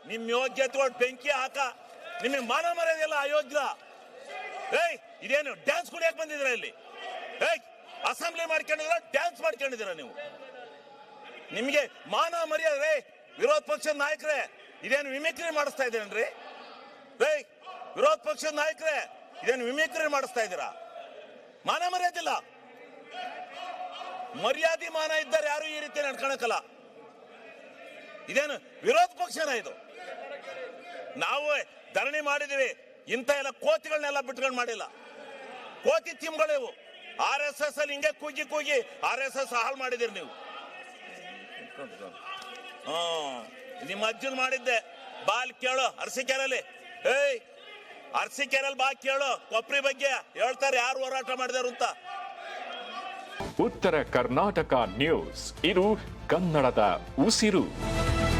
ನಿಮ್ ಯೋಗ್ಯತೆ ಬೆಂಕಿ ಹಾಕ. ನಿಮಗೆ ಮಾನ ಮರ್ಯಾದೆಲ್ಲ ಅಯೋಗ್ಯ. ಏಯ್ ಇದೇನು ಡ್ಯಾನ್ಸ್ ಕುಡಿಯಕ್ ಬಂದಿದ್ದೀರಾ ಇಲ್ಲಿ? ಏಯ್ ಅಸೆಂಬ್ಲಿ ಮಾಡ್ಕೊಂಡಿದ್ರ ಡ್ಯಾನ್ಸ್ ಮಾಡ್ಕೊಂಡಿದ್ದೀರಾ ನೀವು? ನಿಮ್ಗೆ ಮಾನ ಮರ್ಯಾದೆ ವಿರೋಧ ಪಕ್ಷದ ನಾಯಕರೇ ಇದೇನು ಮಿಮಿಕ್ರಿ ಮಾಡಿಸ್ತಾ ಇದ್ದೀರೇನ್ರಿ? ಏಯ್ ವಿರೋಧ ಪಕ್ಷದ ನಾಯಕರೇ ಇದೇನು ಮಿಮಿಕ್ರಿ ಮಾಡಿಸ್ತಾ ಇದ್ದೀರಾ? ಮಾನ ಮರ್ಯಾದಿಲ್ಲ. ಮರ್ಯಾದೆ ಮಾನ ಇದ್ದಾರೆ ಯಾರು ಈ ರೀತಿ ನಡ್ಕೊಳಕಲ್ಲ. ಇದೇನು ವಿರೋಧ ಪಕ್ಷನ ಇದು? ನಾವು ಧರಣಿ ಮಾಡಿದೀವಿ, ಇಂಥ ಎಲ್ಲ ಕೋತಿಗಳನ್ನೆಲ್ಲ ಬಿಟ್ಕೊಂಡು ಮಾಡಿಲ್ಲ. ಕೋತಿ ತಿಮ್ಗಳಿವು. RSS ಅಲ್ಲಿ ಹಿಂಗೆ ಕೂಗಿ ಕೂಗಿ RSS ಹಾಳು ಮಾಡಿದಿರಿ ನೀವು. ನಿಮ್ಮ ಅಜ್ಜನ್ ಮಾಡಿದ್ದೆ. ಬಾಲ್ ಕೇಳು ಅರಸೀಕೆರೆಯಲ್ಲಿ. ಏಯ್ ಅರಸೀಕೆರೆಯಲ್ಲಿ ಬಾ ಕೇಳು, ಕೊಪ್ರಿ ಬಗ್ಗೆ ಹೇಳ್ತಾರೆ ಯಾರು ಹೋರಾಟ ಮಾಡಿದಾರು ಅಂತ. ಉತ್ತರ ಕರ್ನಾಟಕ ನ್ಯೂಸ್, ಇದು ಕನ್ನಡದ ಉಸಿರು.